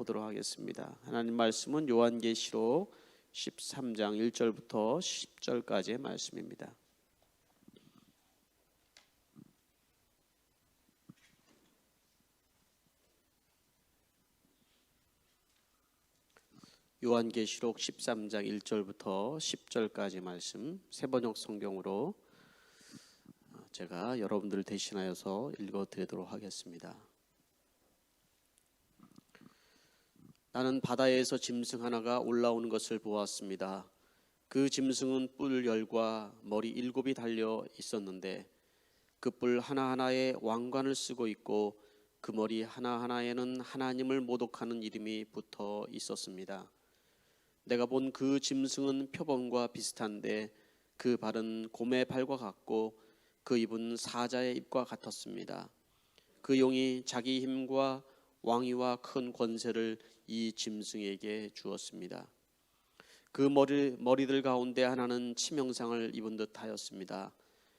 보도록 하겠습니다. 하나님 말씀은 요한계시록 13장 1절부터 10절까지의 말씀입니다. 요한계시록 13장 1절부터 10절까지 말씀 세번역 성경으로 제가 여러분들을 대신하여서 읽어드리도록 하겠습니다. 나는 바다에서 짐승 하나가 올라오는 것을 보았습니다. 그 짐승은 뿔 10과 머리 7이 달려 있었는데 그 뿔 하나하나에 왕관을 쓰고 있고 그 머리 하나하나에는 하나님을 모독하는 이름이 붙어 있었습니다. 내가 본 그 짐승은 표범과 비슷한데 그 발은 곰의 발과 같고 그 입은 사자의 입과 같았습니다. 그 용이 자기 힘과 왕위와 큰 권세를 이 짐승에게 주었습니다. 그 머리들 가운데 하나는 치명상을 입은 듯하였습니다.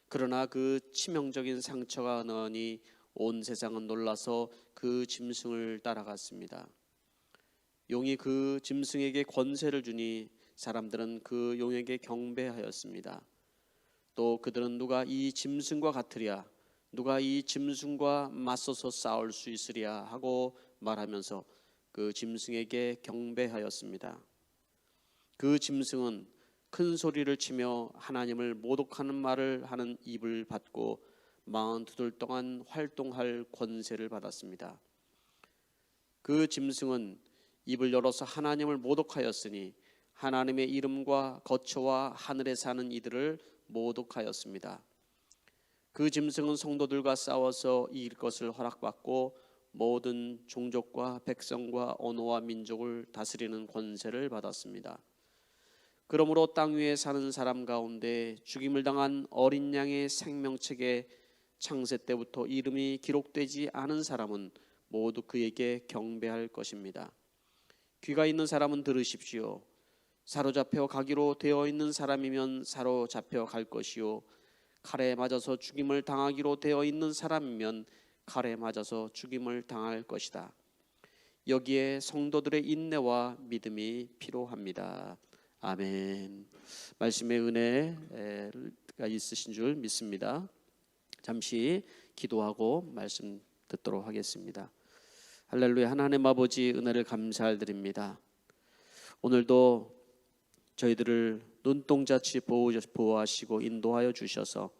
그러나 그 치명적인 상처가 나니 온 세상은 놀라서 그 짐승을 따라갔습니다. 용이 그 짐승에게 권세를 주니 사람들은 그 용에게 경배하였습니다. 또 그들은 누가 이 짐승과 같으랴, 누가 이 짐승과 맞서서 싸울 수 있으랴 하고 말하면서 그 짐승에게 경배하였습니다. 그 짐승은 큰 소리를 치며 하나님을 모독하는 말을 하는 입을 받고 42들 동안 활동할 권세를 받았습니다. 그 짐승은 입을 열어서 하나님을 모독하였으니 하나님의 이름과 거처와 하늘에 사는 이들을 모독하였습니다. 그 짐승은 성도들과 싸워서 이길 것을 허락받고 모든 종족과 백성과 언어와 민족을 다스리는 권세를 받았습니다. 그러므로 땅 위에 사는 사람 가운데 죽임을 당한 어린 양의 생명책에 창세 때부터 이름이 기록되지 않은 사람은 모두 그에게 경배할 것입니다. 귀가 있는 사람은 들으십시오. 사로잡혀 가기로 되어 있는 사람이면 사로잡혀 갈 것이요 칼에 맞아서 죽임을 당하기로 되어 있는 사람이면 칼에 맞아서 죽임을 당할 것이다. 여기에 성도들의 인내와 믿음이 필요합니다. 아멘. 말씀의 은혜가 있으신 줄 믿습니다. 잠시 기도하고 말씀 듣도록 하겠습니다. 할렐루야. 하나님 아버지 은혜를 감사드립니다. 오늘도 저희들을 눈동자치 보호하시고 인도하여 주셔서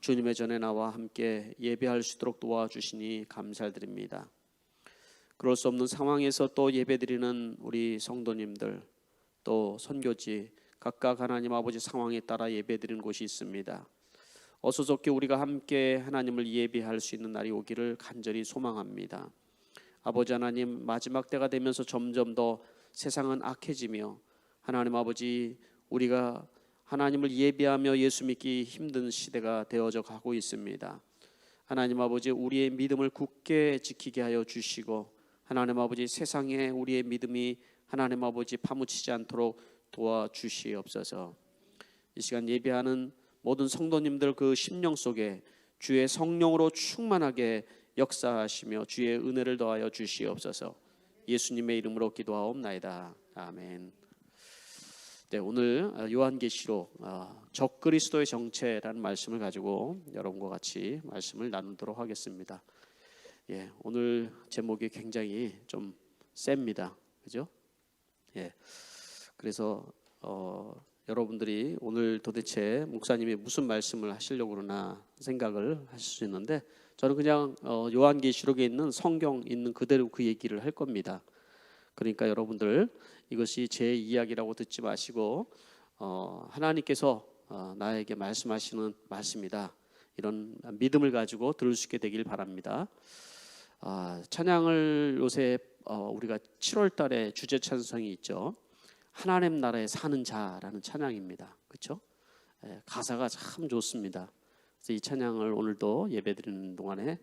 주님의 전에 나와 함께 예배할 수 있도록 도와주시니 감사드립니다. 그럴 수 없는 상황에서 또 예배드리는 우리 성도님들 또 선교지 각각 하나님 아버지 상황에 따라 예배드리는 곳이 있습니다. 어서 좋게 우리가 함께 하나님을 예배할 수 있는 날이 오기를 간절히 소망합니다. 아버지 하나님, 마지막 때가 되면서 점점 더 세상은 악해지며 하나님 아버지 우리가 하나님을 예배하며 예수 믿기 힘든 시대가 되어져 가고 있습니다. 하나님 아버지 우리의 믿음을 굳게 지키게 하여 주시고 하나님 아버지 세상에 우리의 믿음이 하나님 아버지 파묻히지 않도록 도와주시옵소서. 이 시간 예배하는 모든 성도님들 그 심령 속에 주의 성령으로 충만하게 역사하시며 주의 은혜를 더하여 주시옵소서. 예수님의 이름으로 기도하옵나이다. 아멘. 네, 오늘 요한계시록 적그리스도의 정체라는 말씀을 가지고 여러분과 같이 말씀을 나누도록 하겠습니다. 예, 오늘 제목이 굉장히 좀 셉니다. 그죠? 예. 그래서 여러분들이 오늘 도대체 목사님이 무슨 말씀을 하시려고 그러나 생각을 하실 수 있는데 저는 그냥 요한계시록에 있는 성경 있는 그대로 그 얘기를 할 겁니다. 그러니까 여러분들 이것이 제 이야기라고 듣지 마시고 하나님께서 나에게 말씀하시는 말씀이다 이런 믿음을 가지고 들을 수 있게 되길 바랍니다. 찬양을 요새 우리가 7월 달에 주제 찬송이 있죠. 하나님 나라에 사는 자라는 찬양입니다. 그렇죠? 가사가 참 좋습니다. 그래서 이 찬양을 오늘도 예배드리는 동안에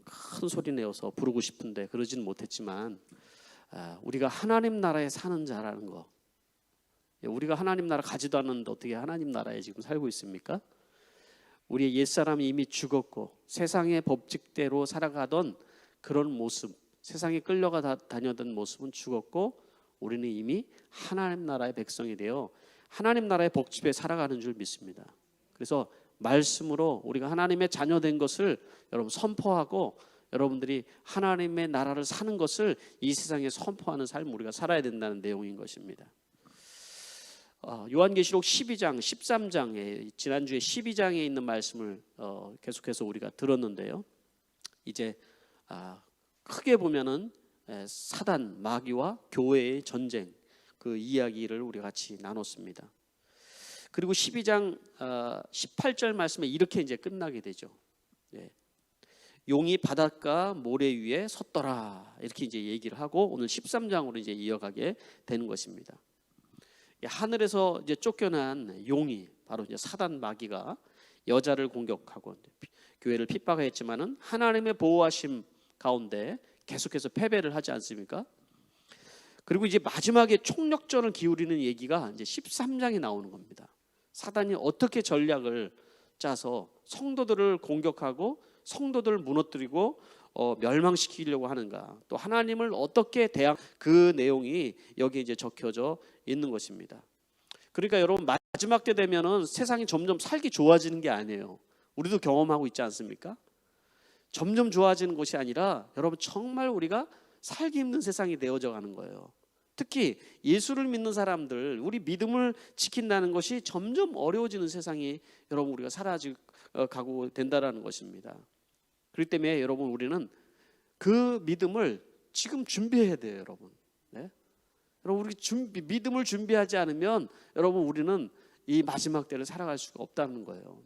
큰 소리 내어서 부르고 싶은데 그러지는 못했지만 우리가 하나님 나라에 사는 자라는 거, 우리가 하나님 나라 가지도 않는데 어떻게 하나님 나라에 지금 살고 있습니까? 우리의 옛사람이 이미 죽었고 세상의 법칙대로 살아가던 그런 모습, 세상에 끌려가 다녔던 모습은 죽었고 우리는 이미 하나님 나라의 백성이 되어 하나님 나라의 복집에 살아가는 줄 믿습니다. 그래서 말씀으로 우리가 하나님의 자녀된 것을 여러분 선포하고 여러분들이 하나님의 나라를 사는 것을 이 세상에 선포하는 삶을 우리가 살아야 된다는 내용인 것입니다. 요한계시록 12장, 13장에 지난주에 12장에 있는 말씀을 계속해서 우리가 들었는데요. 이제 크게 보면은 사단, 마귀와 교회의 전쟁 그 이야기를 우리 같이 나눴습니다. 그리고 12장 18절 말씀에 이렇게 이제 끝나게 되죠. 용이 바닷가 모래 위에 섰더라 이렇게 이제 얘기를 하고 오늘 13장으로 이제 이어가게 되는 것입니다. 하늘에서 이제 쫓겨난 용이 바로 이제 사단 마귀가 여자를 공격하고 교회를 핍박했지만은 하나님의 보호하심 가운데 계속해서 패배를 하지 않습니까? 그리고 이제 마지막에 총력전을 기울이는 얘기가 이제 13장에 나오는 겁니다. 사단이 어떻게 전략을 짜서 성도들을 공격하고 성도들을 무너뜨리고 멸망시키려고 하는가, 또 하나님을 어떻게 그 내용이 여기에 이제 적혀져 있는 것입니다. 그러니까 여러분 마지막 때 되면은 세상이 점점 살기 좋아지는 게 아니에요. 우리도 경험하고 있지 않습니까? 점점 좋아지는 것이 아니라 여러분 정말 우리가 살기 힘든 세상이 되어져 가는 거예요. 특히 예수를 믿는 사람들, 우리 믿음을 지킨다는 것이 점점 어려워지는 세상이 여러분 우리가 살아가고 된다라는 것입니다. 그렇기 때문에 여러분 우리는 그 믿음을 지금 준비해야 돼요, 여러분. 네? 여러분 우리 믿음을 준비하지 않으면 여러분 우리는 이 마지막 때를 살아갈 수가 없다는 거예요.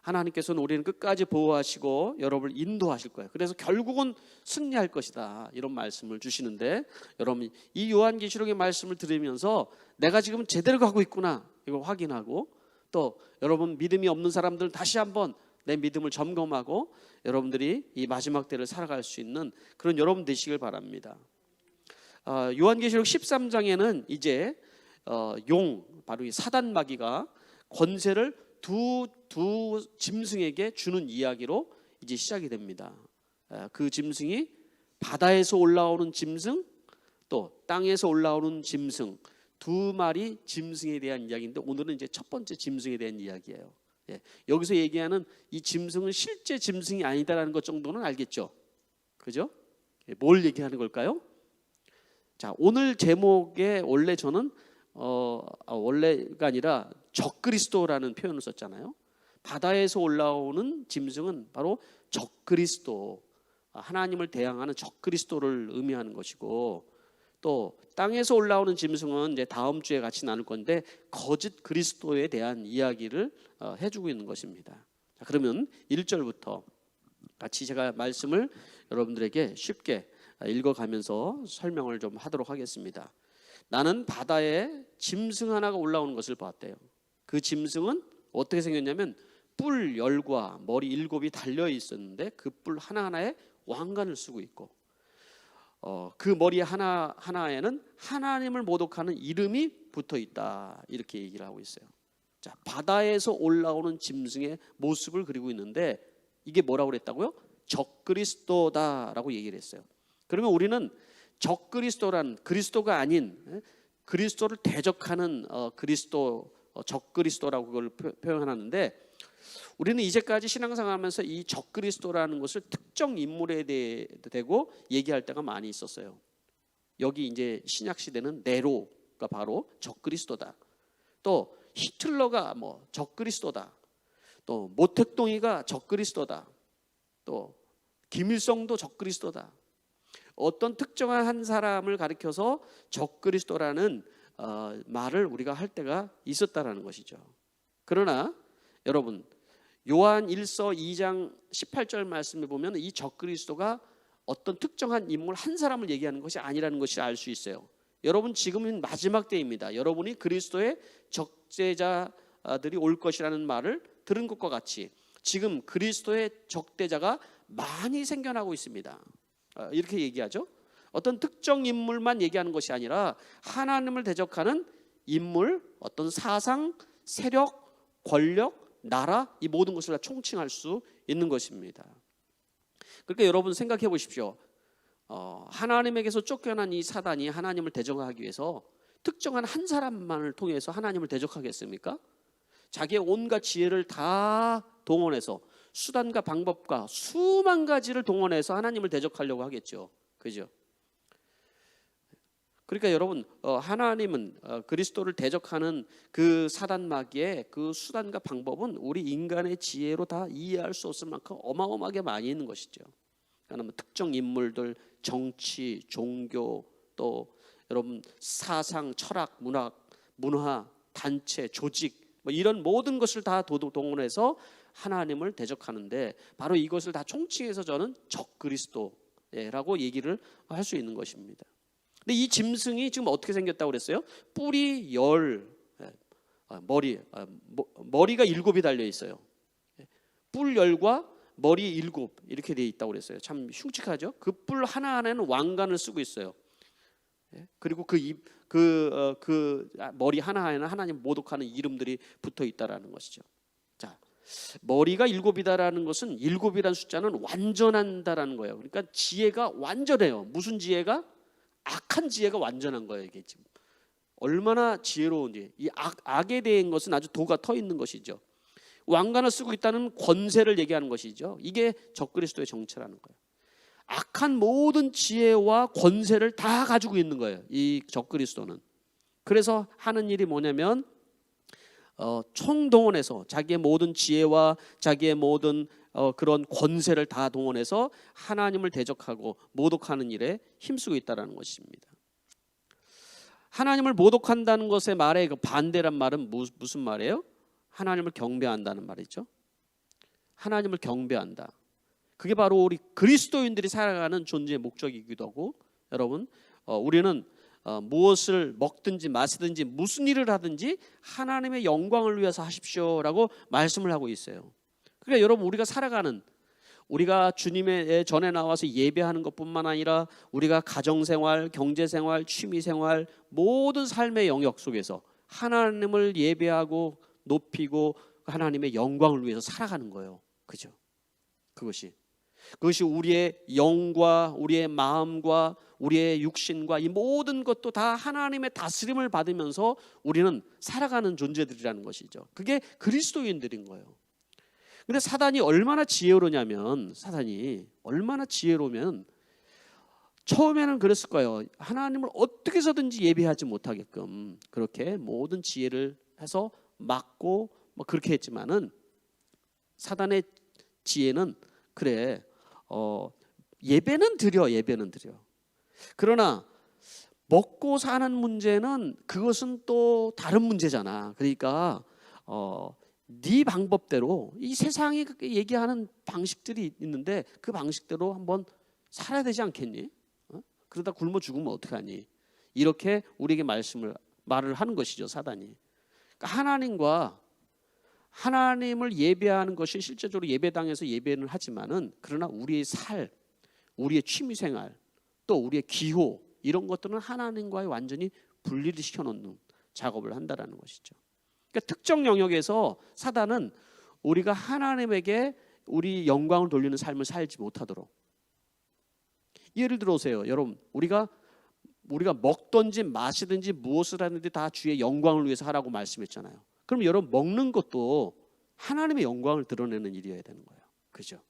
하나님께서는 우리는 끝까지 보호하시고 여러분을 인도하실 거예요. 그래서 결국은 승리할 것이다 이런 말씀을 주시는데, 여러분 이 요한계시록의 말씀을 들으면서 내가 지금 제대로 가고 있구나 이걸 확인하고, 또 여러분 믿음이 없는 사람들 다시 한번 내 믿음을 점검하고 여러분들이 이 마지막 때를 살아갈 수 있는 그런 여러분 되시길 바랍니다. 요한계시록 13장에는 이제 바로 이 사단 마귀가 권세를 두 짐승에게 주는 이야기로 이제 시작이 됩니다. 그 짐승이 바다에서 올라오는 짐승, 또 땅에서 올라오는 짐승, 두 마리 짐승에 대한 이야기인데 오늘은 이제 첫 번째 짐승에 대한 이야기예요. 여기서 얘기하는 이 짐승은 실제 짐승이 아니다라는 것 정도는 알겠죠? 그죠? 뭘 얘기하는 걸까요? 자, 오늘 제목에 원래 저는 원래가 아니라 적그리스도라는 표현을 썼잖아요. 바다에서 올라오는 짐승은 바로 적그리스도, 하나님을 대항하는 적그리스도를 의미하는 것이고, 또 땅에서 올라오는 짐승은 이제 다음 주에 같이 나눌 건데 거짓 그리스도에 대한 이야기를 해주고 있는 것입니다. 자, 그러면 1절부터 같이 제가 말씀을 여러분들에게 쉽게 읽어가면서 설명을 좀 하도록 하겠습니다. 나는 바다에 짐승 하나가 올라오는 것을 보았대요. 그 짐승은 어떻게 생겼냐면 뿔 10과 머리 7이 달려 있었는데 그 뿔 하나하나에 왕관을 쓰고 있고, 그 머리 하나에는 하나님을 모독하는 이름이 붙어 있다 이렇게 얘기를 하고 있어요. 자, 바다에서 올라오는 짐승의 모습을 그리고 있는데 이게 뭐라고 그랬다고요? 적그리스도다라고 얘기를 했어요. 그러면 우리는 적그리스도란 그리스도가 아닌 그리스도를 대적하는 그리스도, 적그리스도라고 그걸 표현하는데, 우리는 이제까지 신앙생활하면서 이 적그리스도라는 것을 특정 인물에 대고 얘기할 때가 많이 있었어요. 여기 이제 신약 시대는 네로가 바로 적그리스도다. 또 히틀러가 뭐 적그리스도다. 또 모택동이가 적그리스도다. 또 김일성도 적그리스도다. 어떤 특정한 한 사람을 가리켜서 적그리스도라는 말을 우리가 할 때가 있었다라는 것이죠. 그러나 여러분 요한 1서 2장 18절 말씀에 보면 이 적그리스도가 어떤 특정한 인물 한 사람을 얘기하는 것이 아니라는 것을 알 수 있어요. 여러분 지금은 마지막 때입니다. 여러분이 그리스도의 적대자들이 올 것이라는 말을 들은 것과 같이 지금 그리스도의 적대자가 많이 생겨나고 있습니다. 이렇게 얘기하죠. 어떤 특정 인물만 얘기하는 것이 아니라 하나님을 대적하는 인물, 어떤 사상, 세력, 권력, 나라, 이 모든 것을 다 총칭할 수 있는 것입니다. 그러니까 여러분 생각해 보십시오. 하나님에게서 쫓겨난 이 사단이 하나님을 대적하기 위해서 특정한 한 사람만을 통해서 하나님을 대적하겠습니까? 자기의 온갖 지혜를 다 동원해서 수단과 방법과 수만 가지를 동원해서 하나님을 대적하려고 하겠죠. 그죠? 그러니까 여러분, 하나님은 그리스도를 대적하는 그 사단 마귀의 그 수단과 방법은 우리 인간의 지혜로 다 이해할 수 없을 만큼 어마어마하게 많이 있는 것이죠. 그러니까 뭐 특정 인물들, 정치, 종교, 또 여러분 사상, 철학, 문화, 단체, 조직 뭐 이런 모든 것을 다 동원해서 하나님을 대적하는데, 바로 이것을 다 총칭해서 저는 적그리스도라고 얘기를 할 수 있는 것입니다. 근데 이 짐승이 지금 어떻게 생겼다고 그랬어요? 뿔이 10, 머리가 7이 달려 있어요. 뿔 10과 머리 7 이렇게 돼 있다고 그랬어요. 참 흉측하죠? 그 뿔 하나하나는 왕관을 쓰고 있어요. 그리고 그 머리 하나하나는 하나님 모독하는 이름들이 붙어 있다라는 것이죠. 자, 머리가 7이다라는 것은 7이라는 숫자는 완전한다라는 거예요. 그러니까 지혜가 완전해요. 무슨 지혜가? 악한 지혜가 완전한 거예요. 이게 지금 얼마나 지혜로운지. 이 악에 대한 것은 아주 도가 터 있는 것이죠. 왕관을 쓰고 있다는 권세를 얘기하는 것이죠. 이게 적그리스도의 정체라는 거예요. 악한 모든 지혜와 권세를 다 가지고 있는 거예요, 이 적그리스도는. 그래서 하는 일이 뭐냐면 총동원해서 자기의 모든 지혜와 자기의 모든 그런 권세를 다 동원해서 하나님을 대적하고 모독하는 일에 힘쓰고 있다는 것입니다. 하나님을 모독한다는 것의 말의 그 반대란 말은 무슨 말이에요? 하나님을 경배한다는 말이죠. 하나님을 경배한다. 그게 바로 우리 그리스도인들이 살아가는 존재의 목적이기도 하고, 여러분 우리는 무엇을 먹든지 마시든지 무슨 일을 하든지 하나님의 영광을 위해서 하십시오라고 말씀을 하고 있어요. 그러니까 여러분, 우리가 살아가는, 우리가 주님의 전에 나와서 예배하는 것뿐만 아니라 우리가 가정생활, 경제생활, 취미생활 모든 삶의 영역 속에서 하나님을 예배하고 높이고 하나님의 영광을 위해서 살아가는 거예요. 그죠? 그것이 우리의 영과 우리의 마음과 우리의 육신과 이 모든 것도 다 하나님의 다스림을 받으면서 우리는 살아가는 존재들이라는 것이죠. 그게 그리스도인들인 거예요. 근데 사단이 얼마나 지혜로냐면, 처음에는 그랬을 거예요. 하나님을 어떻게 해서든지 예배하지 못하게끔 그렇게 모든 지혜를 해서 막고 뭐 그렇게 했지만은, 사단의 지혜는 그래, 예배는 드려. 그러나 먹고 사는 문제는 그것은 또 다른 문제잖아. 그러니까 네 방법대로, 이 세상이 얘기하는 방식들이 있는데 그 방식대로 한번 살아야 되지 않겠니? 그러다 굶어 죽으면 어떡하니? 이렇게 우리에게 말을 하는 것이죠, 사단이. 그러니까 하나님을 예배하는 것이 실제적으로 예배당에서 예배는 하지만은, 그러나 우리의 우리의 취미생활, 또 우리의 기호, 이런 것들은 하나님과의 완전히 분리를 시켜놓는 작업을 한다라는 것이죠. 그러니까 특정 영역에서 사단은 우리가 하나님에게 우리 영광을 돌리는 삶을 살지 못하도록. 예를 들어보세요, 여러분. 우리가 먹든지 마시든지 무엇을 하든지 다 주의 영광을 위해서 하라고 말씀했잖아요. 그럼 여러분, 먹는 것도 하나님의 영광을 드러내는 일이어야 되는 거예요. 그죠?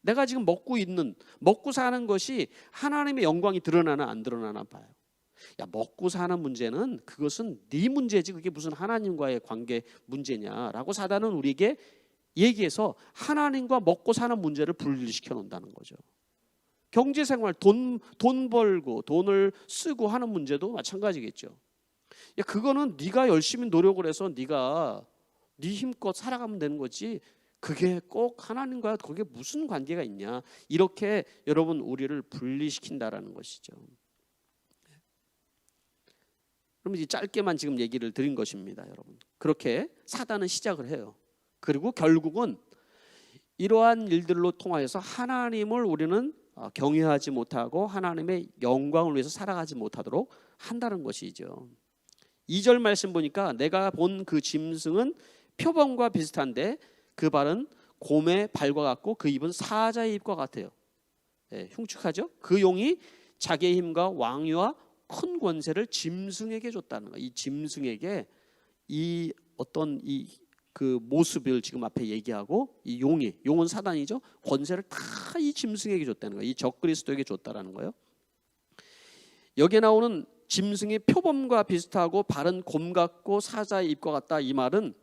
내가 지금 먹고 사는 것이 하나님의 영광이 드러나나 안 드러나나 봐요. 야, 먹고 사는 문제는 그것은 네 문제지 그게 무슨 하나님과의 관계 문제냐라고 사단은 우리에게 얘기해서 하나님과 먹고 사는 문제를 분리시켜 놓는다는 거죠. 경제생활, 돈 벌고 돈을 쓰고 하는 문제도 마찬가지겠죠. 야, 그거는 네가 열심히 노력을 해서 네가 네 힘껏 살아가면 되는 거지, 그게 꼭 하나님과 그게 무슨 관계가 있냐, 이렇게 여러분 우리를 분리시킨다라는 것이죠. 그러면 이제 짧게만 지금 얘기를 드린 것입니다, 여러분. 그렇게 사단은 시작을 해요. 그리고 결국은 이러한 일들로 통하여서 하나님을 우리는 경외하지 못하고 하나님의 영광을 위해서 살아가지 못하도록 한다는 것이죠. 2절 말씀 보니까 내가 본 그 짐승은 표범과 비슷한데 그 발은 곰의 발과 같고 그 입은 사자의 입과 같아요. 네, 흉측하죠? 그 용이 자기의 힘과 왕위와 큰 권세를 짐승에게 줬다는 거예요. 이 짐승에게 이 어떤 그 모습을 지금 앞에 얘기하고, 이 용은 사단이죠. 권세를 다 이 짐승에게 줬다는 거예요. 이 적그리스도에게 줬다라는 거예요. 여기에 나오는 짐승의 표범과 비슷하고 발은 곰 같고 사자의 입과 같다, 이 말은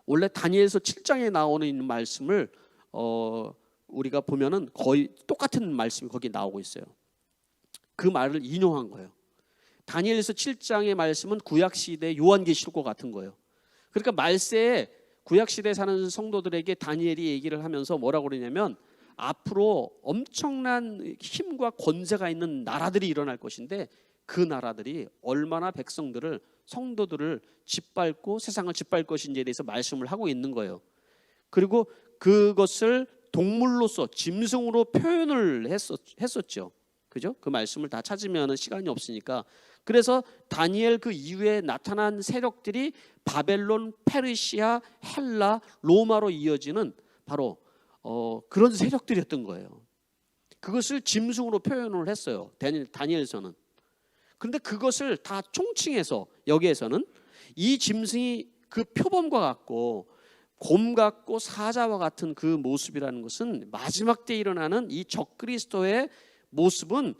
원래 다니엘서 7장에 나오는 말씀을 우리가 보면은 거의 똑같은 말씀이 거기 나오고 있어요. 그 말을 인용한 거예요. 다니엘서 7장의 말씀은 구약시대 요한계시록과 같은 거예요. 그러니까 말세에 구약시대에 사는 성도들에게 다니엘이 얘기를 하면서 뭐라고 그러냐면, 앞으로 엄청난 힘과 권세가 있는 나라들이 일어날 것인데, 그 나라들이 얼마나 백성들을, 성도들을 짓밟고 세상을 짓밟을 것인지에 대해서 말씀을 하고 있는 거예요. 그리고 그것을 동물로서, 짐승으로 표현을 했었죠. 그죠? 그 말씀을 다 찾으면 시간이 없으니까. 그래서 다니엘 그 이후에 나타난 세력들이 바벨론, 페르시아, 헬라, 로마로 이어지는 바로 그런 세력들이었던 거예요. 그것을 짐승으로 표현을 했어요, 다니엘서는. 그런데 그것을 다 총칭해서 여기에서는 이 짐승이 그 표범과 같고 곰 같고 사자와 같은 그 모습이라는 것은, 마지막 때 일어나는 이 적그리스도의 모습은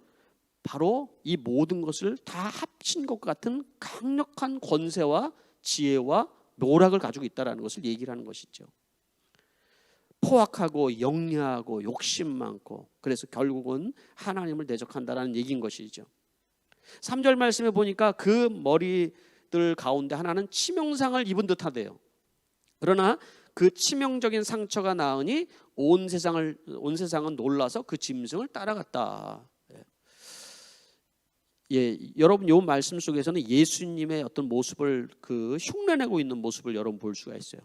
바로 이 모든 것을 다 합친 것 같은 강력한 권세와 지혜와 묘락을 가지고 있다는 것을 얘기를 하는 것이죠. 포악하고 영리하고 욕심 많고, 그래서 결국은 하나님을 대적한다는 얘기인 것이죠. 3절 말씀에 보니까 그 머리들 가운데 하나는 치명상을 입은 듯하대요. 그러나 그 치명적인 상처가 나으니 온 세상은 놀라서 그 짐승을 따라갔다. 예, 여러분, 이 말씀 속에서는 예수님의 어떤 모습을 그 흉내내고 있는 모습을 여러분 볼 수가 있어요.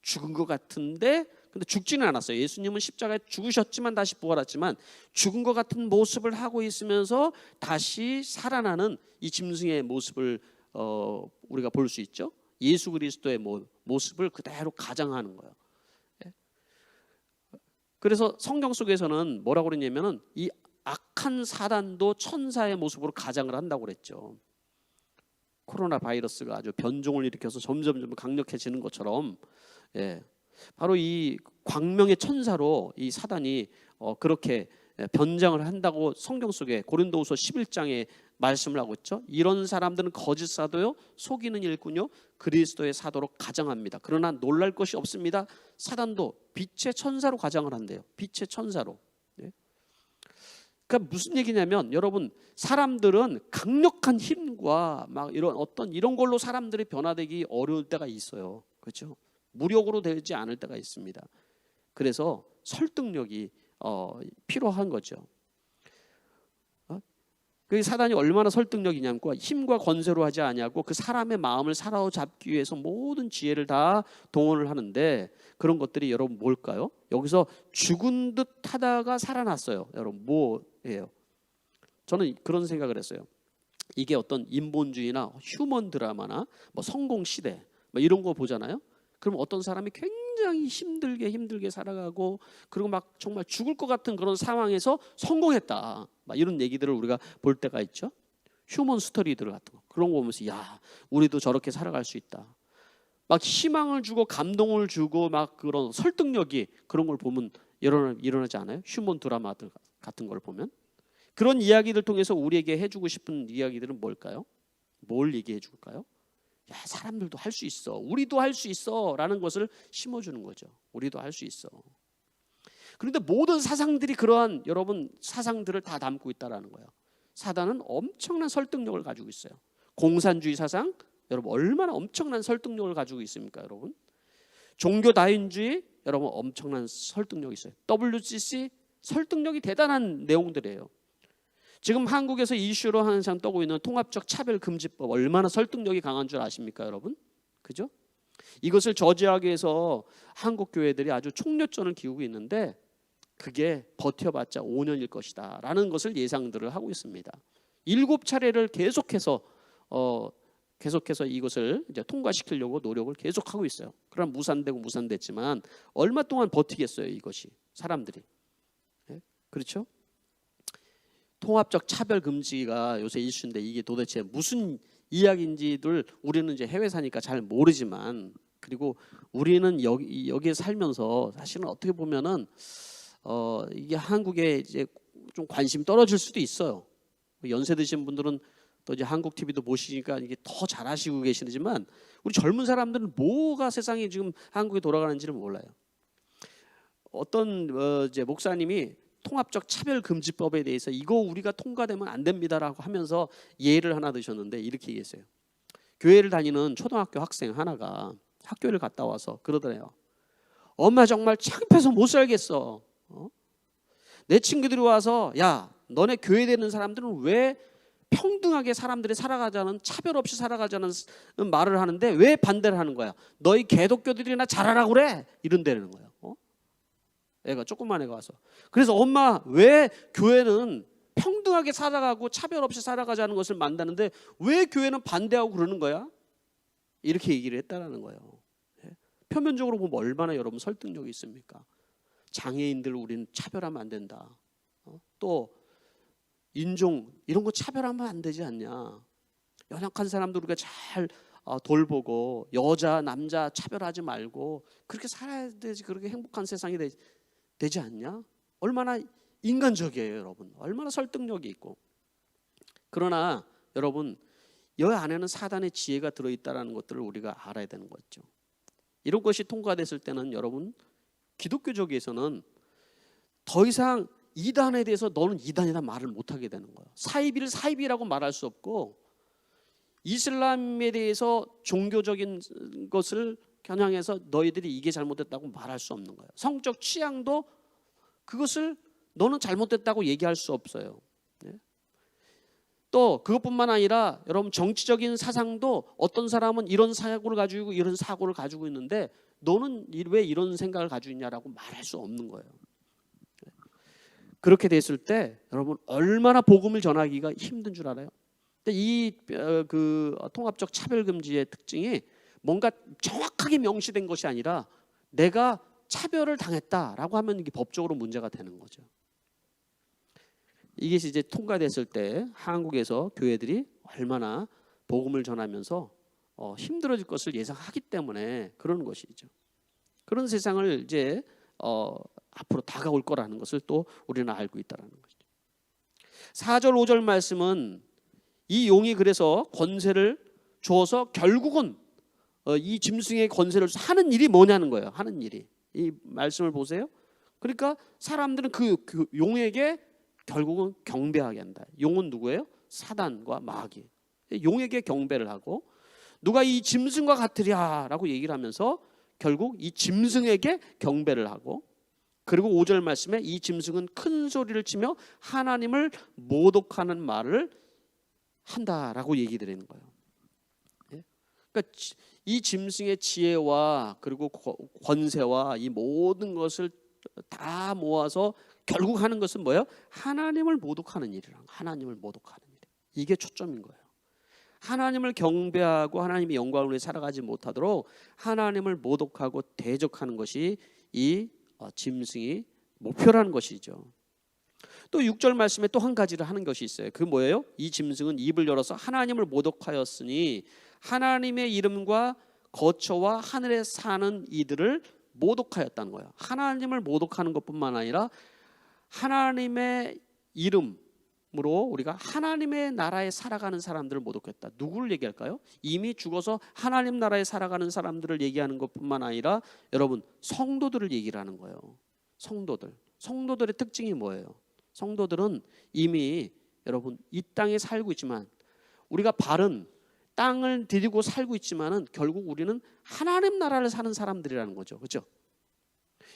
죽은 것 같은데 근데 죽지는 않았어요. 예수님은 십자가에 죽으셨지만 다시 부활했지만, 죽은 것 같은 모습을 하고 있으면서 다시 살아나는 이 짐승의 모습을 우리가 볼 수 있죠. 예수 그리스도의 모습을 그대로 가장하는 거예요. 그래서 성경 속에서는 뭐라고 그러냐면은, 이 악한 사단도 천사의 모습으로 가장을 한다고 그랬죠. 코로나 바이러스가 아주 변종을 일으켜서 점점 강력해지는 것처럼, 바로 이 광명의 천사로 이 사단이 그렇게 변장을 한다고 성경 속에 고린도후서 11장에 말씀을 하고 있죠. 이런 사람들은 거짓 사도요, 속이는 일꾼요, 그리스도의 사도로 가장합니다. 그러나 놀랄 것이 없습니다. 사단도 빛의 천사로 가장을 한대요. 빛의 천사로. 그러니까 무슨 얘기냐면, 여러분, 사람들은 강력한 힘과 막 이런 걸로 사람들이 변화되기 어려울 때가 있어요. 그렇죠? 무력으로 되지 않을 때가 있습니다. 그래서 설득력이 필요한 거죠. 그 사단이 얼마나 설득력이냐면, 힘과 권세로 하지 아니하고 그 사람의 마음을 사로잡기 위해서 모든 지혜를 다 동원을 하는데, 그런 것들이 여러분 뭘까요? 여기서 죽은 듯 하다가 살아났어요. 여러분 뭐예요? 저는 그런 생각을 했어요. 이게 어떤 인본주의나 휴먼 드라마나 뭐 성공 시대 뭐 이런 거 보잖아요. 그럼 어떤 사람이 굉장히 힘들게 살아가고, 그리고 막 정말 죽을 것 같은 그런 상황에서 성공했다, 막 이런 얘기들을 우리가 볼 때가 있죠. 휴먼 스토리들 같은 거, 그런 거 보면서 야, 우리도 저렇게 살아갈 수 있다, 막 희망을 주고 감동을 주고 막 그런 설득력이, 그런 걸 보면 일어나지 않아요? 휴먼 드라마들 같은 걸 보면. 그런 이야기들 통해서 우리에게 해주고 싶은 이야기들은 뭘까요? 뭘 얘기해 줄까요? 야, 사람들도 할 수 있어, 우리도 할 수 있어 라는 것을 심어주는 거죠. 우리도 할 수 있어. 그런데 모든 사상들이 그러한 여러분 사상들을 다 담고 있다라는 거예요. 사단은 엄청난 설득력을 가지고 있어요. 공산주의 사상, 여러분 얼마나 엄청난 설득력을 가지고 있습니까, 여러분? 종교 다윈주의, 여러분 엄청난 설득력이 있어요. WCC, 설득력이 대단한 내용들이에요. 지금 한국에서 이슈로 항상 떠고 있는 통합적 차별금지법, 얼마나 설득력이 강한 줄 아십니까, 여러분? 그죠? 이것을 저지하기 위해서 한국 교회들이 아주 총력전을 기울이고 있는데, 그게 버텨봤자 5년일 것이다 라는 것을 예상들을 하고 있습니다. 7차례를 계속해서 이것을 이제 통과시키려고 노력을 계속하고 있어요. 그러나 무산됐지만 얼마 동안 버티겠어요, 이것이 사람들이. 그렇죠? 통합적 차별 금지가 요새 이슈인데 이게 도대체 무슨 이야기인지를 우리는 이제 해외 사니까 잘 모르지만, 그리고 우리는 여기에 살면서 사실은 어떻게 보면은 이게 한국에 이제 좀 관심이 떨어질 수도 있어요. 연세 드신 분들은 또 이제 한국 TV도 보시니까 이게 더 잘 아시고 계시지만, 우리 젊은 사람들은 뭐가 세상에 지금 한국에 돌아가는지를 몰라요. 어떤 이제 목사님이 통합적 차별금지법에 대해서 이거 우리가 통과되면 안 됩니다라고 하면서 예를 하나 드셨는데 이렇게 얘기했어요. 교회를 다니는 초등학교 학생 하나가 학교를 갔다 와서 그러더래요. 엄마 정말 창피해서 못 살겠어. 내 친구들이 와서 야, 너네 교회 되는 사람들은 왜 평등하게 사람들이 살아가자는, 차별 없이 살아가자는 말을 하는데 왜 반대를 하는 거야? 너희 개독교들이나 잘하라고 그래? 이런다는 거예요. 애가, 조그만 애가 와서. 그래서 엄마, 왜 교회는 평등하게 살아가고 차별 없이 살아가자는 것을 만드는데 왜 교회는 반대하고 그러는 거야? 이렇게 얘기를 했다라는 거예요. 표면적으로 보면 얼마나 여러분 설득력이 있습니까? 장애인들 우리는 차별하면 안 된다. 또 인종 이런 거 차별하면 안 되지 않냐. 연약한 사람들 우리가 잘 돌보고 여자 남자 차별하지 말고 그렇게 살아야 되지. 그렇게 행복한 세상이 되지 않냐? 얼마나 인간적이에요, 여러분. 얼마나 설득력이 있고. 그러나 여러분, 이 안에는 사단의 지혜가 들어있다는 것들을 우리가 알아야 되는 거죠. 이런 것이 통과됐을 때는 여러분, 기독교적에서는 더 이상 이단에 대해서 너는 이단이다 말을 못하게 되는 거예요. 사이비를 사이비라고 말할 수 없고, 이슬람에 대해서 종교적인 것을 겨냥해서 너희들이 이게 잘못됐다고 말할 수 없는 거예요. 성적 취향도 그것을 너는 잘못됐다고 얘기할 수 없어요. 또 그것뿐만 아니라 여러분, 정치적인 사상도 어떤 사람은 이런 사고를 가지고 있고 이런 사고를 가지고 있는데 너는 왜 이런 생각을 가지고 있냐라고 말할 수 없는 거예요. 그렇게 됐을 때 여러분, 얼마나 복음을 전하기가 힘든 줄 알아요? 근데 이 통합적 차별금지의 특징이 뭔가 정확하게 명시된 것이 아니라 내가 차별을 당했다라고 하면 이게 법적으로 문제가 되는 거죠. 이게 이제 통과됐을 때 한국에서 교회들이 얼마나 복음을 전하면서 힘들어질 것을 예상하기 때문에 그런 것이죠. 그런 세상을 이제 앞으로 다가올 거라는 것을 또 우리는 알고 있다는 것이죠. 4절 5절 말씀은 이 용이 그래서 권세를 주어서 결국은 이 짐승의 권세를 하는 일이 뭐냐는 거예요. 하는 일이. 이 말씀을 보세요. 그러니까 사람들은 그 용에게 결국은 경배하게 한다. 용은 누구예요? 사단과 마귀. 용에게 경배를 하고, 누가 이 짐승과 같으랴 라고 얘기를 하면서 결국 이 짐승에게 경배를 하고, 그리고 5절 말씀에 이 짐승은 큰 소리를 치며 하나님을 모독하는 말을 한다라고 얘기 드리는 거예요. 그러니까 이 짐승의 지혜와 그리고 권세와 이 모든 것을 다 모아서 결국 하는 것은 뭐예요? 하나님을 모독하는 일이란, 하나님을 모독하는 일. 이게 초점인 거예요. 하나님을 경배하고 하나님의 영광을 위해 살아가지 못하도록 하나님을 모독하고 대적하는 것이 이 짐승이 목표라는 것이죠. 또 6절 말씀에 또 한 가지를 하는 것이 있어요. 그 뭐예요? 이 짐승은 입을 열어서 하나님을 모독하였으니 하나님의 이름과 거처와 하늘에 사는 이들을 모독하였다는 거예요. 하나님을 모독하는 것뿐만 아니라 하나님의 이름으로 우리가 하나님의 나라에 살아가는 사람들을 모독했다. 누구를 얘기할까요? 이미 죽어서 하나님 나라에 살아가는 사람들을 얘기하는 것뿐만 아니라 여러분, 성도들을 얘기를 하는 거예요. 성도들의 특징이 뭐예요? 성도들은 이미 여러분 이 땅에 살고 있지만, 우리가 바른 땅을 디디고 살고 있지만은 결국 우리는 하나님 나라를 사는 사람들이라는 거죠. 그렇죠?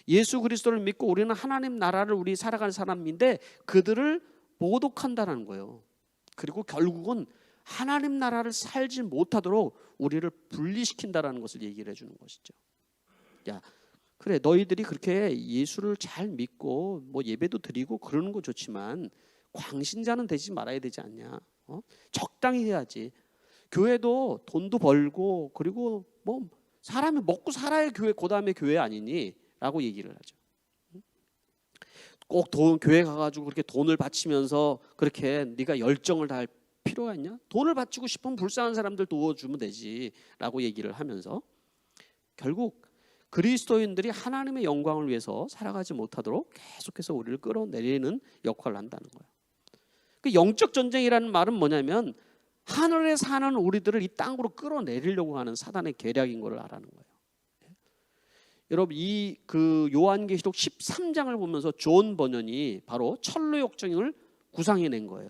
예수 그리스도를 믿고 우리는 하나님 나라를 우리 살아가는 사람인데 그들을 모독한다는 거예요. 그리고 결국은 하나님 나라를 살지 못하도록 우리를 분리시킨다라는 것을 얘기를 해주는 것이죠. 야, 그래, 너희들이 그렇게 예수를 잘 믿고 뭐 예배도 드리고 그러는 거 좋지만 광신자는 되지 말아야 되지 않냐? 적당히 해야지. 교회도 돈도 벌고 그리고 뭐 사람이 먹고 살아야 교회, 그 다음에 교회 아니니? 라고 얘기를 하죠. 꼭 교회 가가지고 그렇게 돈을 바치면서 그렇게 네가 열정을 다할 필요가 있냐? 돈을 바치고 싶으면 불쌍한 사람들 도와주면 되지라고 얘기를 하면서 결국 그리스도인들이 하나님의 영광을 위해서 살아가지 못하도록 계속해서 우리를 끌어내리는 역할을 한다는 거예요. 그 영적 전쟁이라는 말은 뭐냐면 하늘에 사는 우리들을 이 땅으로 끌어내리려고 하는 사단의 계략인 걸 알아는 거예요. 여러분 이 그 요한계시록 13장을 보면서 존 버년이 바로 철로역정을 구상해낸 거예요.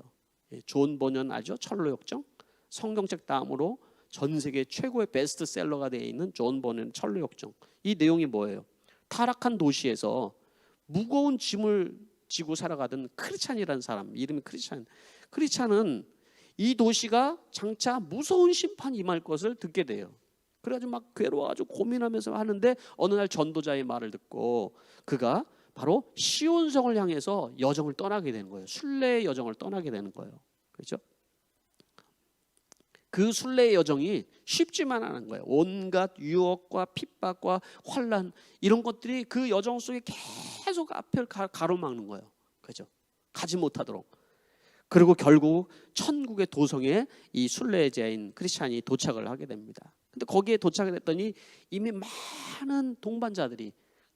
존 버년 알죠? 철로역정 성경책 다음으로 전 세계 최고의 베스트셀러가 되어 있는 존 버년 철로역정. 이 내용이 뭐예요? 타락한 도시에서 무거운 짐을 지고 살아가던 크리스찬이라는 사람, 이름이 크리스찬은 이 도시가 장차 무서운 심판이 임할 것을 듣게 돼요. 그래가지고 막 괴로워가지고 고민하면서 하는데 어느 날 전도자의 말을 듣고 그가 바로 시온성을 향해서 여정을 떠나게 되는 거예요. 순례의 여정을 떠나게 되는 거예요. 그렇죠? 그 순례의 여정이 쉽지만 않은 거예요. 온갖 유혹과 핍박과 환난 이런 것들이 그 여정 속에 계속 앞을 가로막는 거예요. 그렇죠? 가지 못하도록. 그리고 결국 천국의 도성에 이 순례자인 크리스찬이 도착을 하게 됩니다. 근데 거기에 도착을 했더니 이미 많은 동반자들이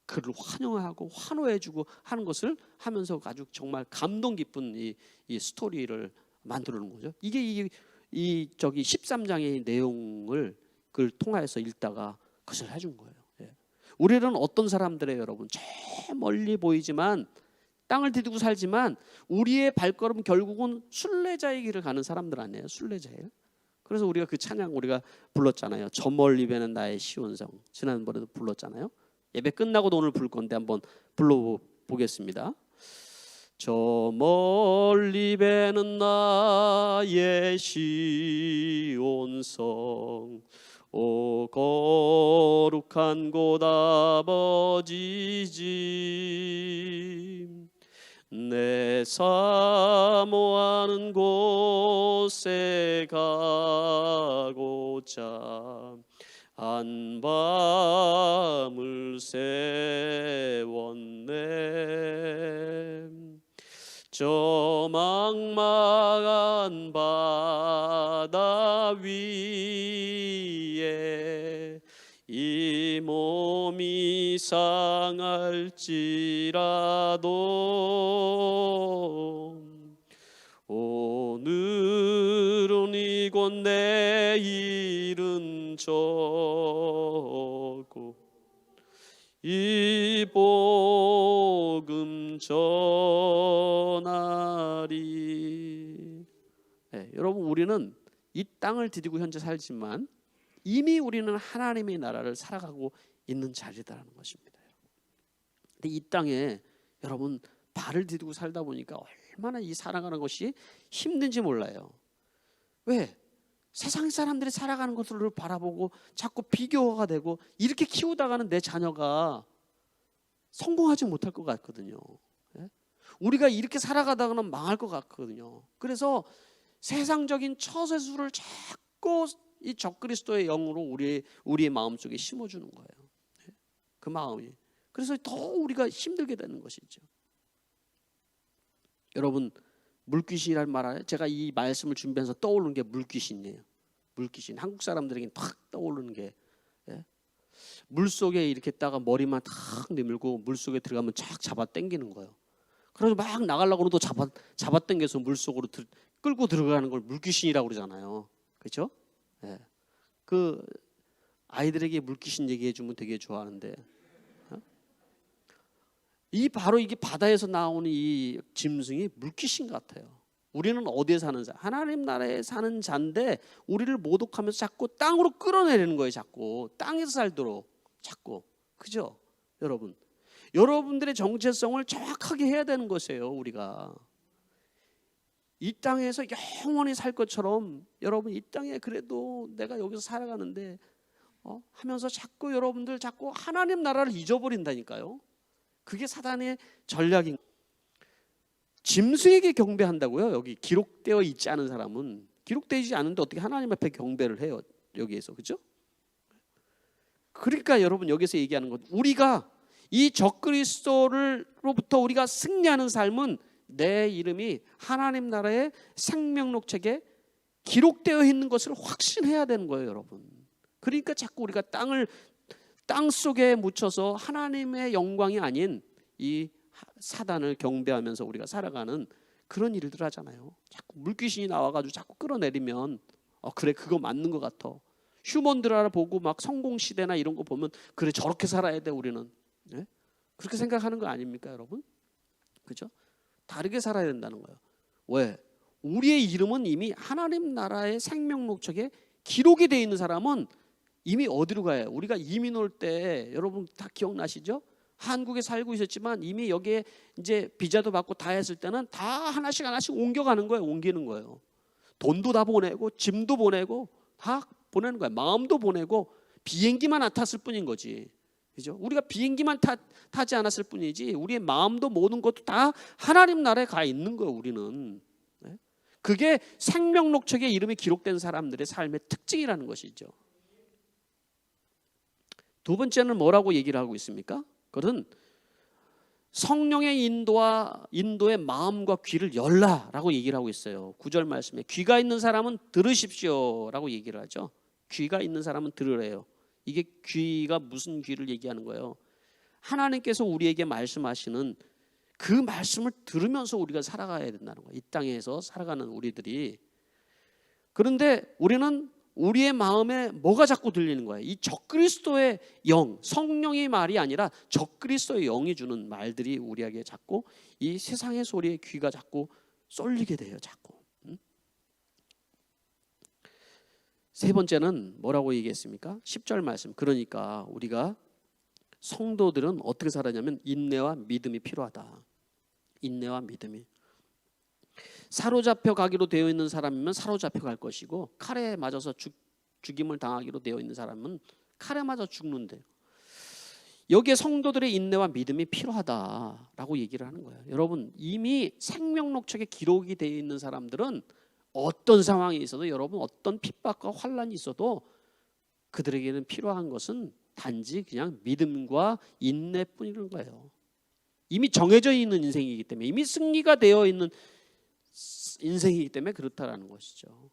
그를 환영하고 환호해주고 하는 것을 하면서 아주 정말 감동 깊은 이 스토리를 만들어 놓은 거죠. 이게 이 13장의 내용을 그걸 통하여서 읽다가 그것을 해준 거예요. 우리는 어떤 사람들이에요, 여러분? 저 멀리 보이지만 땅을 디디고 살지만 우리의 발걸음 결국은 순례자의 길을 가는 사람들 아니에요? 순례자의 길. 그래서 우리가 그 찬양 우리가 불렀잖아요. 저 멀리 배는 나의 시온성. 지난번에도 불렀잖아요. 예배 끝나고도 오늘 부를 건데 한번 불러보겠습니다. 저 멀리 배는 나의 시온성 오 거룩한 곳 아버지 집 내 사모하는 곳에 가고자 한 밤을 세웠네 저 망망한 바다 위에 이 몸이 상할지라도 오늘은 이곳 내일은 저곳 이 복음 전하리. 여러분 우리는 이 땅을 디디고 현재 살지만 이미 우리는 하나님의 나라를 살아가고 있는 자리다라는 것입니다. 근데 이 땅에 여러분 발을 디디고 살다 보니까 얼마나 이 살아가는 것이 힘든지 몰라요. 왜? 세상 사람들이 살아가는 것들을 바라보고 자꾸 비교가 되고 이렇게 키우다가는 내 자녀가 성공하지 못할 것 같거든요. 우리가 이렇게 살아가다가는 망할 것 같거든요. 그래서 세상적인 처세술을 자꾸 이 적그리스도의 영으로 우리의 마음속에 심어주는 거예요. 그 마음이. 그래서 더 우리가 힘들게 되는 것이죠. 여러분 물귀신이라는 말 알아요? 제가 이 말씀을 준비해서 떠오르는 게 물귀신이에요. 물귀신. 한국 사람들에게 탁 떠오르는 게 물속에 이렇게 있다가 머리만 탁 내밀고 물속에 들어가면 쫙 잡아 당기는 거예요. 그래서 막 나가려고 해도 잡아 당겨서 물속으로 끌고 들어가는 걸 물귀신이라고 그러잖아요. 그렇죠? 그 아이들에게 물귀신 얘기해 주면 되게 좋아하는데 바로 이게 바다에서 나오는 이 짐승이 물귀신 같아요. 우리는 어디에 사는 자? 하나님 나라에 사는 자인데 우리를 모독하면서 자꾸 땅으로 끌어내리는 거예요. 자꾸 땅에서 살도록 자꾸. 그죠? 여러분들의 정체성을 정확하게 해야 되는 것이에요. 우리가 이 땅에서 영원히 살 것처럼 여러분 이 땅에 그래도 내가 여기서 살아가는데 하면서 자꾸 여러분들 자꾸 하나님 나라를 잊어버린다니까요. 그게 사단의 전략인. 짐승에게 경배한다고요? 여기 기록되어 있지 않은 사람은 기록되지 않은데 어떻게 하나님 앞에 경배를 해요? 여기에서. 그렇죠? 그러니까 여러분 여기서 얘기하는 것 우리가 이 적그리스도로부터 우리가 승리하는 삶은 내 이름이 하나님 나라의 생명록책에 기록되어 있는 것을 확신해야 되는 거예요, 여러분. 그러니까 자꾸 우리가 땅 속에 묻혀서 하나님의 영광이 아닌 이 사단을 경배하면서 우리가 살아가는 그런 일들 하잖아요. 자꾸 물귀신이 나와가지고 자꾸 끌어내리면 그래, 그거 맞는 것 같아. 휴먼 드라마 보고 막 성공시대나 이런 거 보면 그래, 저렇게 살아야 돼 우리는. 네? 그렇게 생각하는 거 아닙니까, 여러분? 그죠? 다르게 살아야 된다는 거예요. 왜? 우리의 이름은 이미 하나님 나라의 생명록책에 기록이 되어 있는 사람은 이미 어디로 가요? 우리가 이민 올 때 여러분 다 기억나시죠? 한국에 살고 있었지만 이미 여기에 이제 비자도 받고 다 했을 때는 다 하나씩 옮겨가는 거예요. 옮기는 거예요. 돈도 다 보내고 짐도 보내고 다 보내는 거예요. 마음도 보내고 비행기만 안 탔을 뿐인 거지. 그죠? 우리가 비행기만 타지 않았을 뿐이지 우리의 마음도 모든 것도 다 하나님 나라에 가 있는 거예요, 우리는. 네? 그게 생명록책에 이름이 기록된 사람들의 삶의 특징이라는 것이죠. 두 번째는 뭐라고 얘기를 하고 있습니까? 그것은 성령의 인도의 마음과 귀를 열라라고 얘기를 하고 있어요. 9절 말씀에 귀가 있는 사람은 들으십시오라고 얘기를 하죠. 귀가 있는 사람은 들으래요. 이게 귀가 무슨 귀를 얘기하는 거예요? 하나님께서 우리에게 말씀하시는 그 말씀을 들으면서 우리가 살아가야 된다는 거예요. 이 땅에서 살아가는 우리들이. 그런데 우리는 우리의 마음에 뭐가 자꾸 들리는 거예요? 이 적그리스도의 영, 성령의 말이 아니라 적그리스도의 영이 주는 말들이 우리에게 자꾸 이 세상의 소리에 귀가 자꾸 쏠리게 돼요. 자꾸. 세 번째는 뭐라고 얘기했습니까? 10절 말씀. 그러니까 우리가 성도들은 어떻게 살아냐면 인내와 믿음이 필요하다. 인내와 믿음이. 사로잡혀 가기로 되어 있는 사람이면 사로잡혀 갈 것이고 칼에 맞아서 죽임을 당하기로 되어 있는 사람은 칼에 맞아 죽는데, 여기에 성도들의 인내와 믿음이 필요하다라고 얘기를 하는 거예요. 여러분, 이미 생명록책에 기록이 되어 있는 사람들은 어떤 상황이 있어도, 여러분 어떤 핍박과 환란이 있어도 그들에게는 필요한 것은 단지 그냥 믿음과 인내뿐인 거예요. 이미 정해져 있는 인생이기 때문에, 이미 승리가 되어 있는 인생이기 때문에 그렇다라는 것이죠.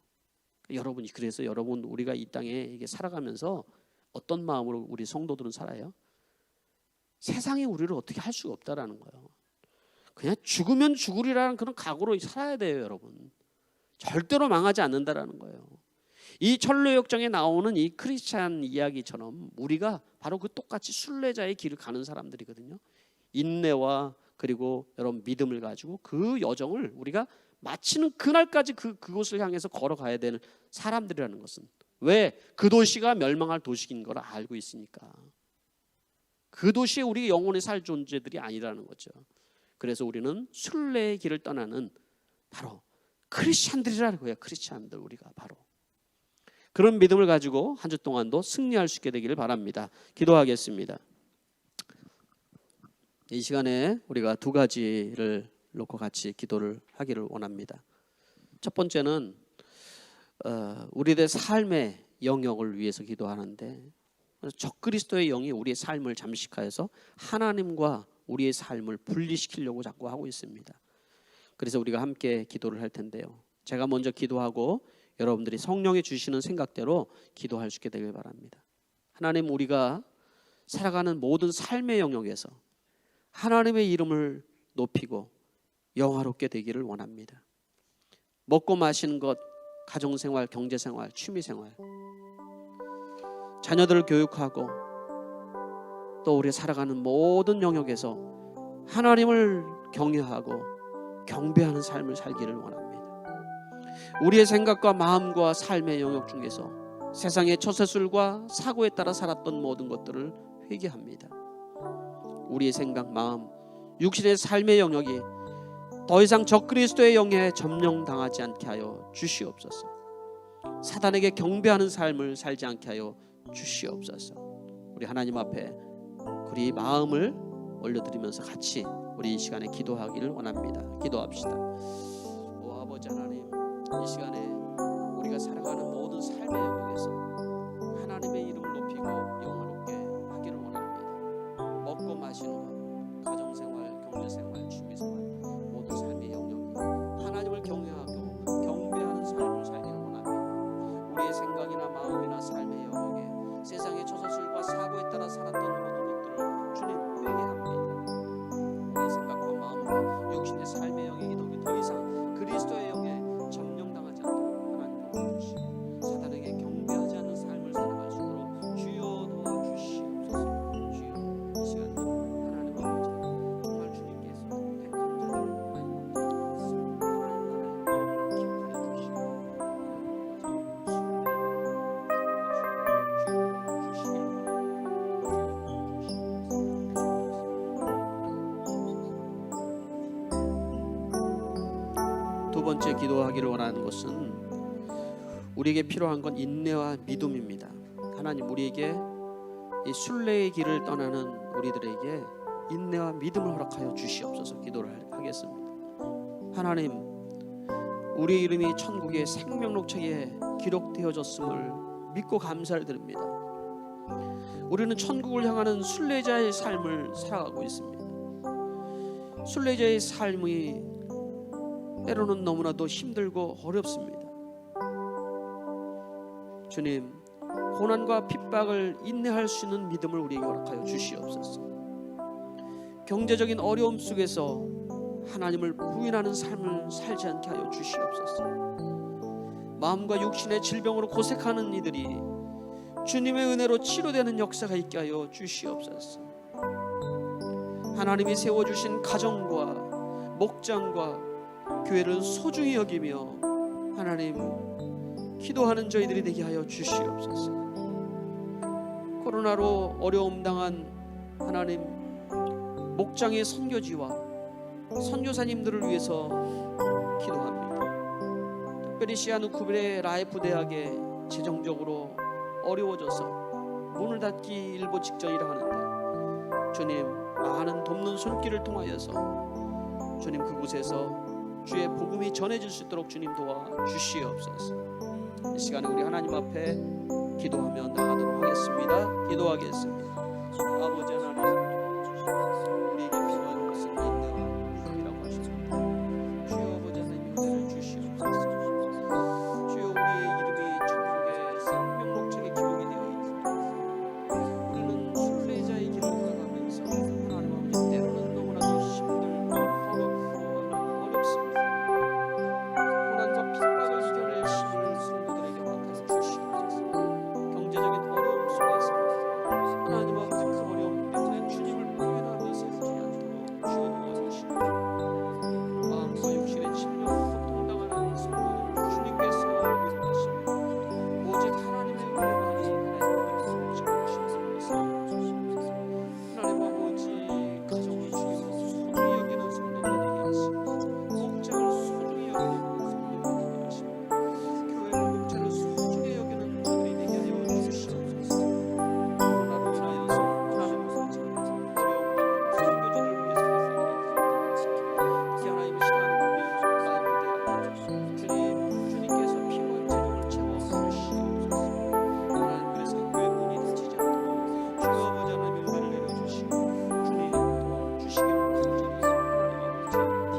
여러분이, 그래서 여러분, 우리가 이 땅에 이게 살아가면서 어떤 마음으로 우리 성도들은 살아요? 세상이 우리를 어떻게 할 수가 없다라는 거예요. 그냥 죽으면 죽으리라는 그런 각오로 살아야 돼요, 여러분. 절대로 망하지 않는다라는 거예요. 이 철로역정에 나오는 이 크리스찬 이야기처럼 우리가 바로 그 똑같이 순례자의 길을 가는 사람들이거든요. 인내와 그리고 여러분 믿음을 가지고 그 여정을 우리가 마치는 그날까지 그곳을 향해서 걸어가야 되는 사람들이라는 것은, 왜? 그 도시가 멸망할 도시인 걸 알고 있으니까. 그 도시에 우리 영원히 살 존재들이 아니라는 거죠. 그래서 우리는 순례의 길을 떠나는 바로 크리스찬들이라는 거예요. 크리스찬들, 우리가 바로 그런 믿음을 가지고 한 주 동안도 승리할 수 있게 되기를 바랍니다. 기도하겠습니다. 이 시간에 우리가 두 가지를 놓고 같이 기도를 하기를 원합니다. 첫 번째는 우리들의 삶의 영역을 위해서 기도하는데, 적그리스도의 영이 우리의 삶을 잠식하여서 하나님과 우리의 삶을 분리시키려고 자꾸 하고 있습니다. 그래서 우리가 함께 기도를 할 텐데요, 제가 먼저 기도하고 여러분들이 성령이 주시는 생각대로 기도할 수 있게 되길 바랍니다. 하나님, 우리가 살아가는 모든 삶의 영역에서 하나님의 이름을 높이고 영화롭게 되기를 원합니다. 먹고 마시는 것, 가정생활, 경제생활, 취미생활, 자녀들을 교육하고 또 우리 살아가는 모든 영역에서 하나님을 경외하고 경배하는 삶을 살기를 원합니다. 우리의 생각과 마음과 삶의 영역 중에서 세상의 처세술과 사고에 따라 살았던 모든 것들을 회개합니다. 우리의 생각, 마음, 육신의 삶의 영역이 더 이상 적그리스도의 영에 점령당하지 않게 하여 주시옵소서. 사단에게 경배하는 삶을 살지 않게 하여 주시옵소서. 우리 하나님 앞에 우리 마음을 올려드리면서 같이 우리 이 시간에 기도하기를 원합니다. 기도합시다. 오 아버지 하나님, 이 시간에 우리가 살아가는 모든 삶의 영역에서 하나님의 이름을 높이고 영화롭게 하기를 원합니다. 먹고 마시는 따라 살았던 모든 것들을 주님 회개합니다. 우리의 생각과 마음과 육신의 삶의 영역이 더 이상 그리스도의 영에 점령당하지 않도록 하나님 도와주시고 사단에게 경배하지 않는 삶을 살아갈 수 있도록 주여 도와주시옵소서. 주여 이 시간도 하나님 아버지 정말 주님께서 택한 자들을 하나님 나라의 기억하여 주시고 두 번째 기도하기를 원하는 것은 우리에게 필요한 건 인내와 믿음입니다. 하나님 우리에게 이 순례의 길을 떠나는 우리들에게 인내와 믿음을 허락하여 주시옵소서. 기도를 하겠습니다. 하나님 우리 이름이 천국의 생명록책에 기록되어졌음을 믿고 감사를 드립니다. 우리는 천국을 향하는 순례자의 삶을 살아가고 있습니다. 순례자의 삶이 때로는 너무나도 힘들고 어렵습니다. 주님, 고난과 핍박을 인내할 수 있는 믿음을 우리에게 허락하여 주시옵소서. 경제적인 어려움 속에서 하나님을 부인하는 삶을 살지 않게 하여 주시옵소서. 마음과 육신의 질병으로 고생하는 이들이 주님의 은혜로 치료되는 역사가 있게 하여 주시옵소서. 하나님이 세워주신 가정과 목장과 교회를 소중히 여기며 하나님 기도하는 저희들이 되게 하여 주시옵소서. 코로나로 어려움 당한 하나님 목장의 선교지와 선교사님들을 위해서 기도합니다. 특별히 시아누쿠빌의 라이프 대학에 재정적으로 어려워져서 문을 닫기 일보 직전이라 하는데 주님 많은 돕는 손길을 통하여서 주님 그곳에서 주의 복음이 전해질 수 있도록 주님 도와주시옵소서. 이 시간에 우리 하나님 앞에 기도하며 나가도록 하겠습니다. 기도하겠습니다. 아버지 하나님 도와주시옵소서. 우리에게 필요한 것은 인내와 믿음이라고 하십니다. 주여 아버지 하나님 은혜를 주시옵소서. 주여 우리의 이름이 천국의 생명록책에 기록이 되어 있습니다. 우리는 순례자의 길을 걸어가면서 하나님 아버지 때로는 너무나도 힘들고 어렵고 어렵습니다. 고난과 핍박을 이겨낼 힘을 성도들에게 허락하여 주시옵소서. 경제적인 어려움 속에서 하나님 아버지 그 어려움 때문에 주님을 부인하며 살지 않도록 주여 도와주시고 마음과 육신의 질병으로 고통당하는 성도들을 주님께서 위로하시고 오직 하나님의 은혜만이 하나님의 소식을 주시옵소서. 하나님 아버지 가정을 주님으로 소중히 여기는 성도들이 되게 하시고 목장을 소중히 여기는 성도들이 되게 하시고 교회를 목장을 소중히 여기는 자들이 되게 하여 주시옵소서. 코로나로 인하여서 하나님 아버지 어려움 선교지를 위해서 특히 하나님 시간을 보내주셔서 라이브 대하여 주님 주님께서 필요한 재료를 채워주시옵소서. 하나님 그래서 교회 문이 닫히지 않도록 주여 아버지 하나님 은혜를 내려주시고 주님 도와주시기를 간절히 하나님 아버지 기도합니다.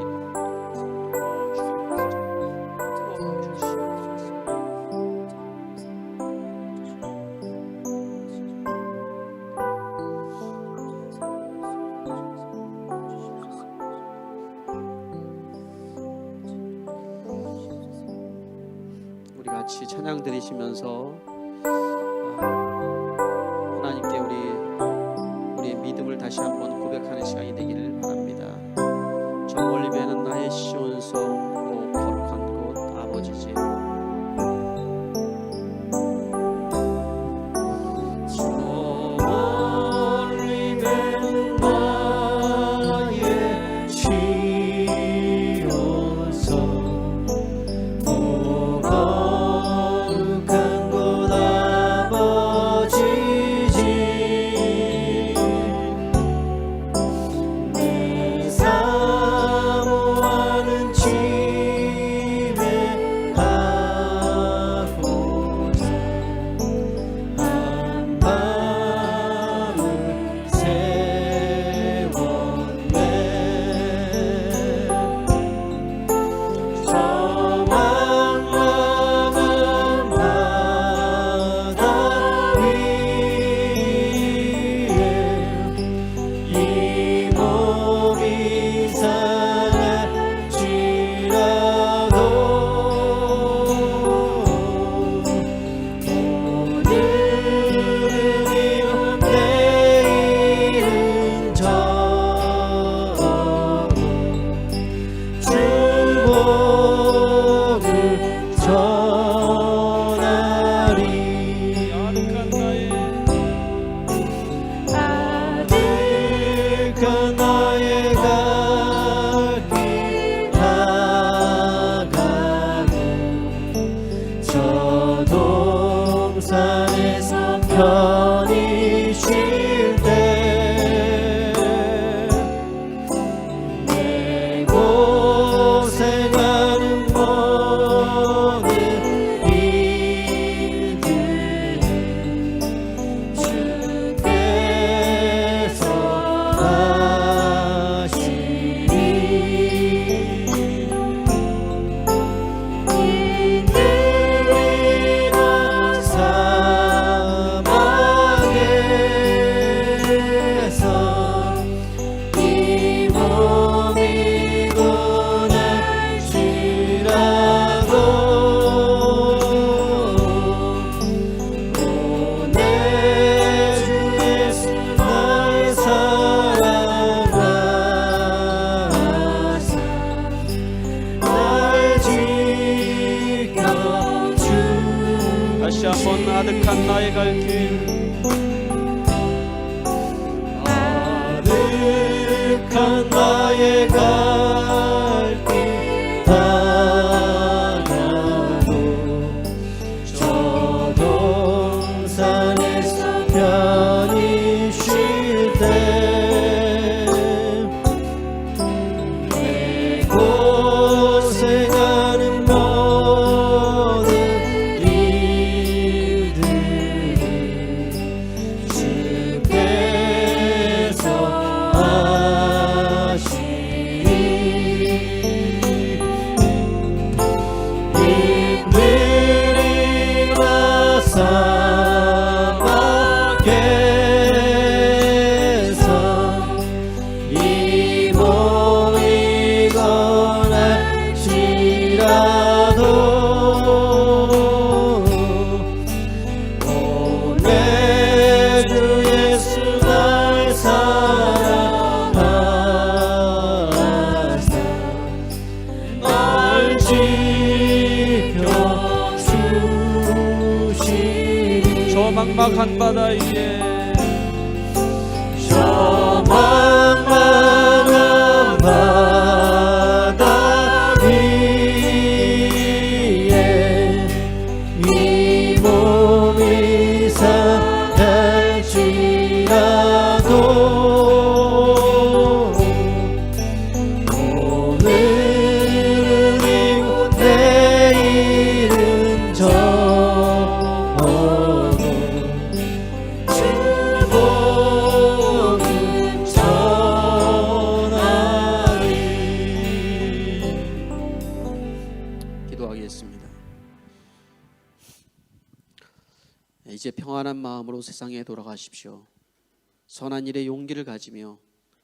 도와주시옵소서. 우리 같이 찬양 드리시면서 하나님께 우리의 믿음을 다시 한번 고백하는 시간이 되기를 바랍니다. 저 멀리 배는 나의 시온성 오 거룩한 곳 아버지지. 저 멀리 배는 나의 시온성 사모하는 지 산에서 편히 쉴 때 내 고생하는 모든 일들 주께서 하시리. 다시 한번 아득한 나의 갈 길, 아득한 나의 갈 길 달아도 저 동산에서 편히 쉴 때 내 고생하는 모든 일들 주께서 하시리. 힘들이나 사막에서 이 몸이 건할지라도 오늘 주 예수 날 사랑하사 날 지켜주시리. 저 막막한 바다 위에, 저 막막한 바다 위에 이 몸이 상할지라도 오늘은 이고 내일은 저어도 주 복음 전하리. 기도하겠습니다. 이제 평안한 마음으로 세상에 돌아가십시오. 선한 일에 용기를 가지며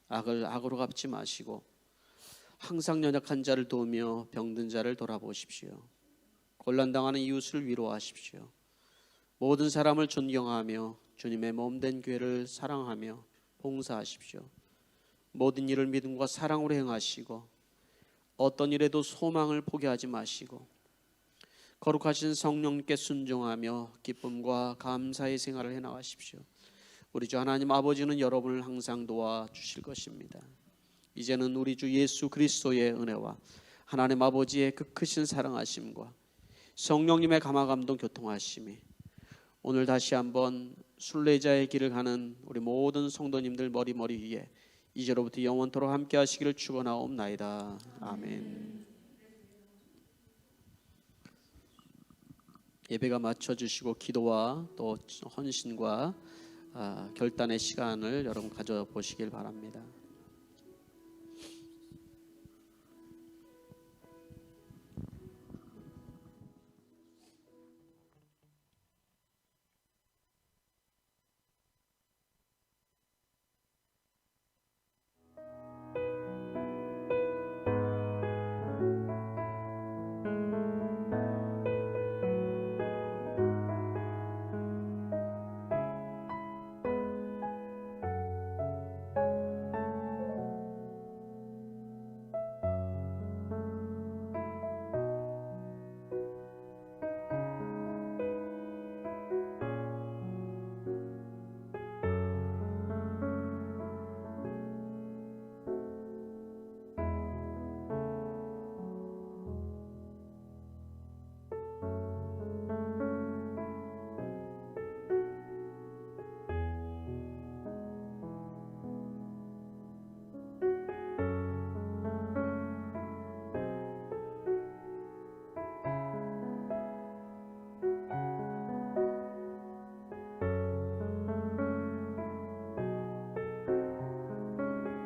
악을 악으로 갚지 마시고 항상 연약한 자를 도우며 병든 자를 돌아보십시오. 곤란당하는 이웃을 위로하십시오. 모든 사람을 존경하며 주님의 몸된 교회를 사랑하며 봉사하십시오. 모든 일을 믿음과 사랑으로 행하시고 어떤 일에도 소망을 포기하지 마시고 거룩하신 성령님께 순종하며 기쁨과 감사의 생활을 해나가십시오. 우리 주 하나님 아버지는 여러분을 항상 도와주실 것입니다. 이제는 우리 주 예수 그리스도의 은혜와 하나님 아버지의 그 크신 사랑하심과 성령님의 감화감동 교통하심이 오늘 다시 한번 순례자의 길을 가는 우리 모든 성도님들 머리 위에 이제로부터 영원토록 함께 하시기를 축원하옵나이다. 아멘. 예배가 마쳐주시고 기도와 또 헌신과 결단의 시간을 여러분 가져보시길 바랍니다.